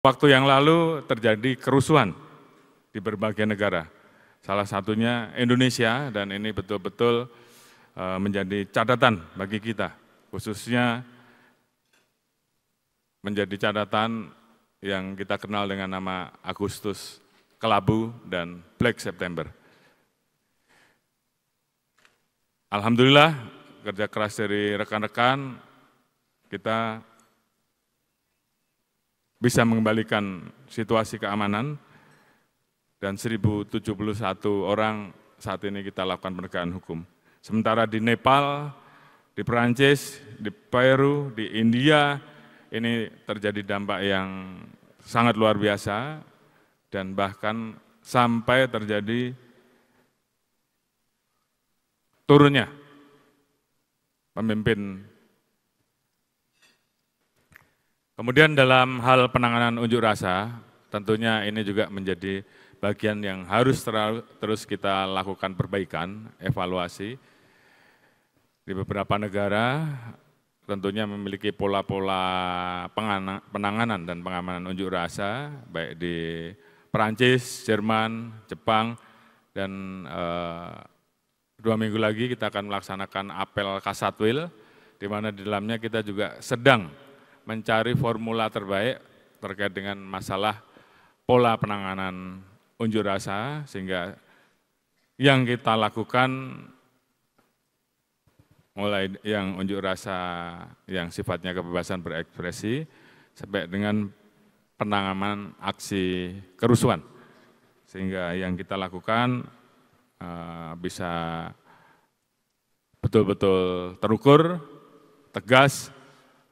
Waktu yang lalu terjadi kerusuhan di berbagai negara, salah satunya Indonesia, dan ini betul-betul menjadi catatan bagi kita, khususnya menjadi catatan yang kita kenal dengan nama Agustus Kelabu dan Black September. Alhamdulillah, kerja keras dari rekan-rekan kita bisa mengembalikan situasi keamanan, dan 1.071 orang saat ini kita lakukan penegakan hukum. Sementara di Nepal, di Perancis, di Peru, di India, ini terjadi dampak yang sangat luar biasa, dan bahkan sampai terjadi turunnya pemimpin. Kemudian dalam hal penanganan unjuk rasa, tentunya ini juga menjadi bagian yang harus terus kita lakukan perbaikan, evaluasi. Di beberapa negara tentunya memiliki pola-pola penanganan dan pengamanan unjuk rasa, baik di Perancis, Jerman, Jepang, dan 2 minggu lagi kita akan melaksanakan apel Kasatwil, di mana di dalamnya kita juga sedang mencari formula terbaik terkait dengan masalah pola penanganan unjuk rasa, sehingga yang kita lakukan mulai yang unjuk rasa yang sifatnya kebebasan berekspresi sampai dengan penanganan aksi kerusuhan, sehingga yang kita lakukan bisa betul-betul terukur, tegas,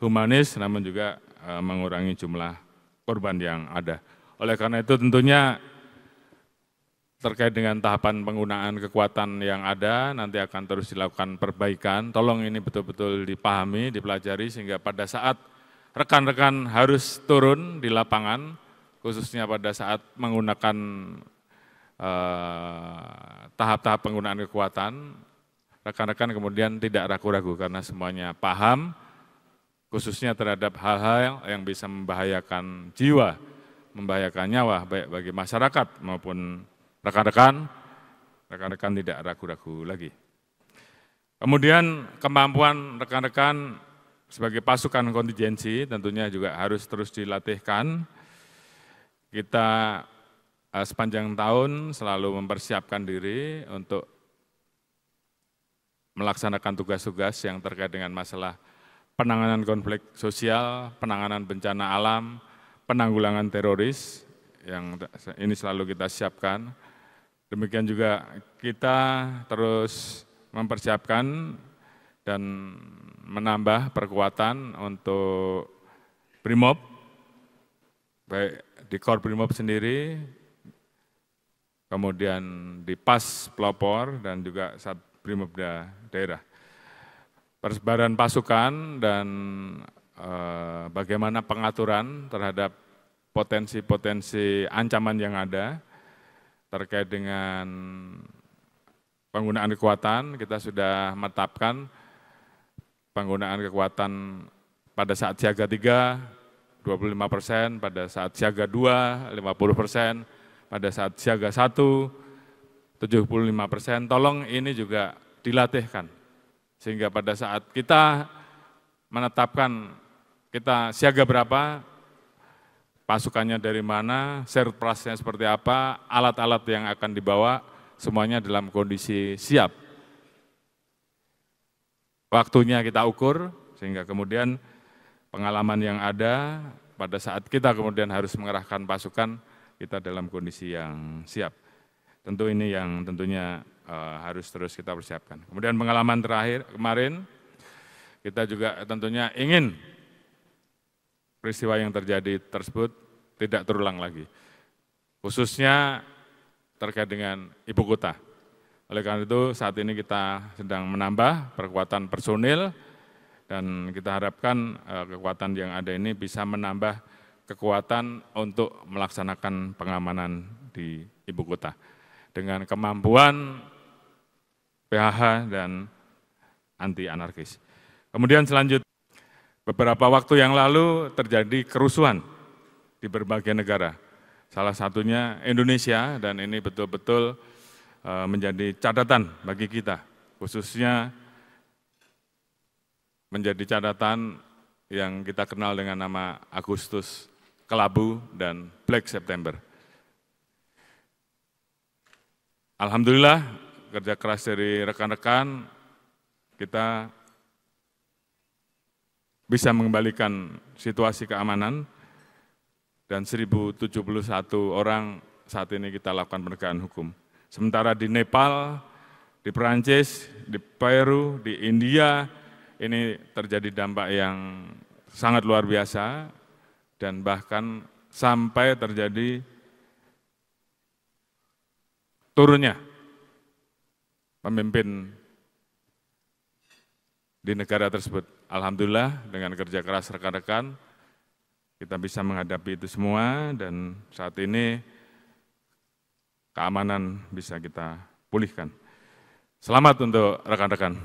humanis, namun juga mengurangi jumlah korban yang ada. Oleh karena itu tentunya terkait dengan tahapan penggunaan kekuatan yang ada, nanti akan terus dilakukan perbaikan. Tolong ini betul-betul dipahami, dipelajari, sehingga pada saat rekan-rekan harus turun di lapangan, khususnya pada saat menggunakan tahap-tahap penggunaan kekuatan, rekan-rekan kemudian tidak ragu-ragu karena semuanya paham, khususnya terhadap hal-hal yang bisa membahayakan jiwa, membahayakan nyawa, baik bagi masyarakat maupun rekan-rekan tidak ragu-ragu lagi. Kemudian kemampuan rekan-rekan sebagai pasukan kontingensi tentunya juga harus terus dilatihkan. Kita sepanjang tahun selalu mempersiapkan diri untuk melaksanakan tugas-tugas yang terkait dengan masalah penanganan konflik sosial, penanganan bencana alam, penanggulangan teroris, yang ini selalu kita siapkan. Demikian juga kita terus mempersiapkan dan menambah perkuatan untuk Brimob, baik di Kor Brimob sendiri, kemudian di Pas Pelopor, dan juga Sat Brimob daerah. Persebaran pasukan dan bagaimana pengaturan terhadap potensi-potensi ancaman yang ada terkait dengan penggunaan kekuatan. Kita sudah menetapkan penggunaan kekuatan pada saat siaga 3, 25%, pada saat siaga 2, 50%, pada saat siaga 1, 75%. Tolong ini juga dilatihkan, sehingga pada saat kita menetapkan kita siaga berapa, pasukannya dari mana, surplusnya seperti apa, alat-alat yang akan dibawa, semuanya dalam kondisi siap. Waktunya kita ukur, sehingga kemudian pengalaman yang ada pada saat kita kemudian harus mengerahkan pasukan, kita dalam kondisi yang siap. Tentu ini yang tentunya harus terus kita persiapkan. Kemudian pengalaman terakhir kemarin, kita juga tentunya ingin peristiwa yang terjadi tersebut tidak terulang lagi, khususnya terkait dengan ibu kota. Oleh karena itu saat ini kita sedang menambah perkuatan personil, dan kita harapkan kekuatan yang ada ini bisa menambah kekuatan untuk melaksanakan pengamanan di ibu kota dengan kemampuan PHH dan anti anarkis. Kemudian selanjutnya, beberapa waktu yang lalu terjadi kerusuhan di berbagai negara. Salah satunya Indonesia, dan ini betul-betul menjadi catatan bagi kita, khususnya menjadi catatan yang kita kenal dengan nama Agustus Kelabu dan Black September. Alhamdulillah, kerja keras dari rekan-rekan, kita bisa mengembalikan situasi keamanan, dan 1.071 orang saat ini kita lakukan penegakan hukum. Sementara di Nepal, di Perancis, di Peru, di India, ini terjadi dampak yang sangat luar biasa, dan bahkan sampai terjadi turunnya pemimpin di negara tersebut. Alhamdulillah dengan kerja keras rekan-rekan kita bisa menghadapi itu semua, dan saat ini keamanan bisa kita pulihkan. Selamat untuk rekan-rekan.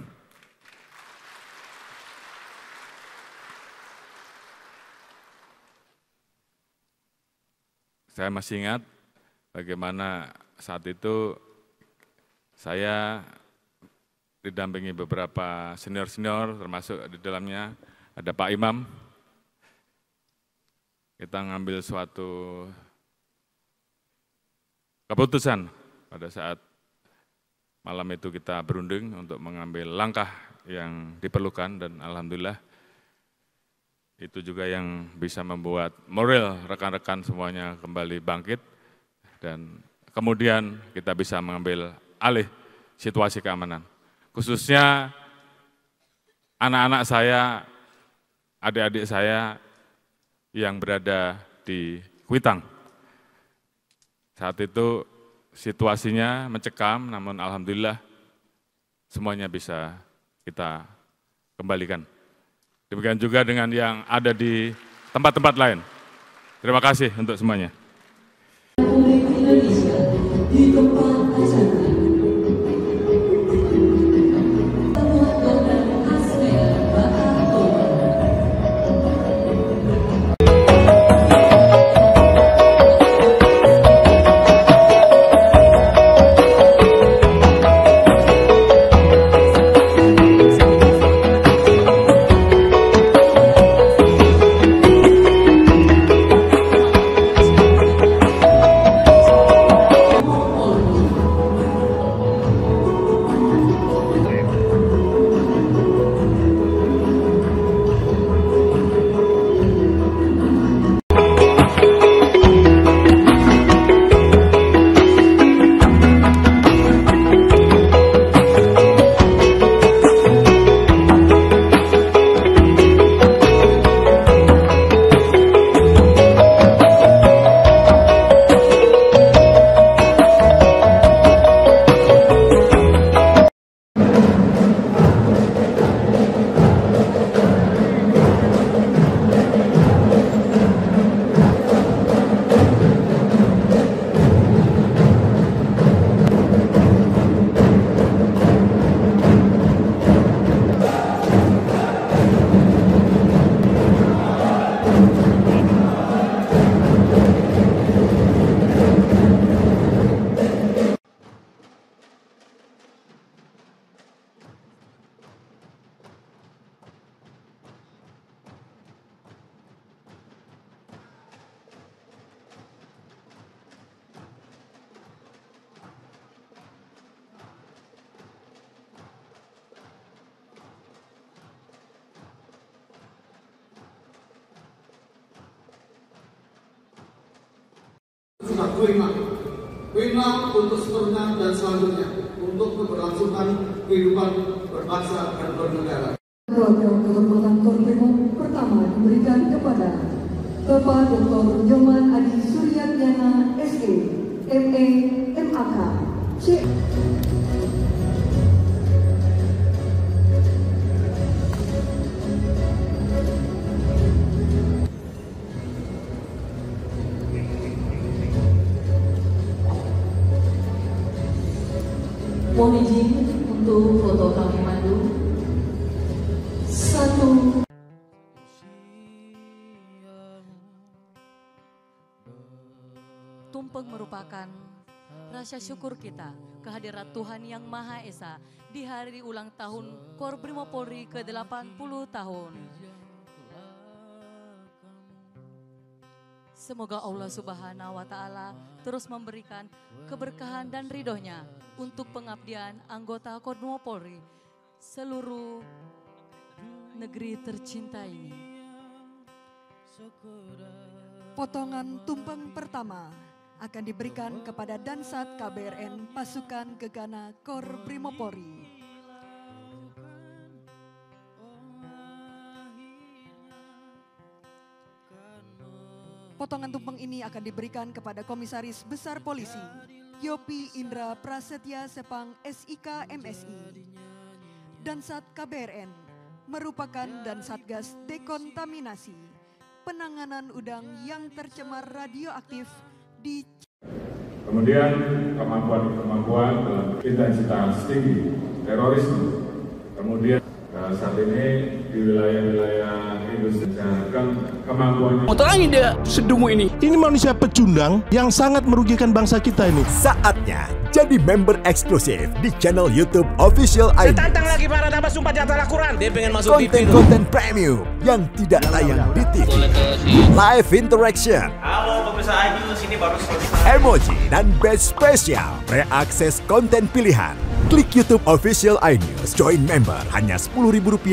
Saya masih ingat bagaimana saat itu saya didampingi beberapa senior-senior, termasuk di dalamnya ada Pak Imam. Kita ngambil suatu keputusan pada saat malam itu kita berunding untuk mengambil langkah yang diperlukan, dan alhamdulillah itu juga yang bisa membuat moral rekan-rekan semuanya kembali bangkit, dan kemudian kita bisa mengambil alih situasi keamanan. Khususnya anak-anak saya, adik-adik saya yang berada di Kuitang. Saat itu situasinya mencekam, namun alhamdulillah semuanya bisa kita kembalikan. Demikian juga dengan yang ada di tempat-tempat lain. Terima kasih untuk semuanya. Sudah Wina untuk seterusnya dan selanjutnya untuk keberlangsungan kehidupan berbangsa dan bernegara. Program kehormatan Korpimum pertama diberikan kepada Bapak Dr. Nyoman Adi Suryadyana SE, ME, MAK, C. Mohon izin untuk foto kami mandu. 1. tumpeng merupakan rasa syukur kita kehadirat Tuhan Yang Maha Esa di hari ulang tahun Korbrimo Polri ke-80 tahun. Semoga Allah Subhanahu wa Ta'ala terus memberikan keberkahan dan ridhonya untuk pengabdian anggota Korbrimo Polri seluruh negeri tercinta ini. Potongan tumpeng pertama akan diberikan kepada Dansat KBRN Pasukan Gegana Korbrimo Polri. Potongan tumpeng ini akan diberikan kepada Komisaris Besar Polisi Yopi Indra Prasetya Sepang SIK MSI. Dansat KBRN merupakan Dansatgas Dekontaminasi penanganan udang yang tercemar radioaktif di. Kemudian kemampuan dalam intensitas tinggi terorisme. Kemudian saat ini di wilayah-wilayah industri kemampuannya. Motor angin dia sedumu ini. Ini manusia pecundang yang sangat merugikan bangsa kita ini. Saatnya jadi member eksklusif di channel YouTube Official iNews. Saya tantang lagi para dapat sumpah di atas Al-Quran. Dia pengen masuk TV. Konten-konten premium yang tidak tayang di TV. Live interaction. Halo pemirsa iNews, ini baru selesai. Emoji dan badge spesial. Reakses konten pilihan. Klik YouTube Official iNews. Join member hanya Rp10.000.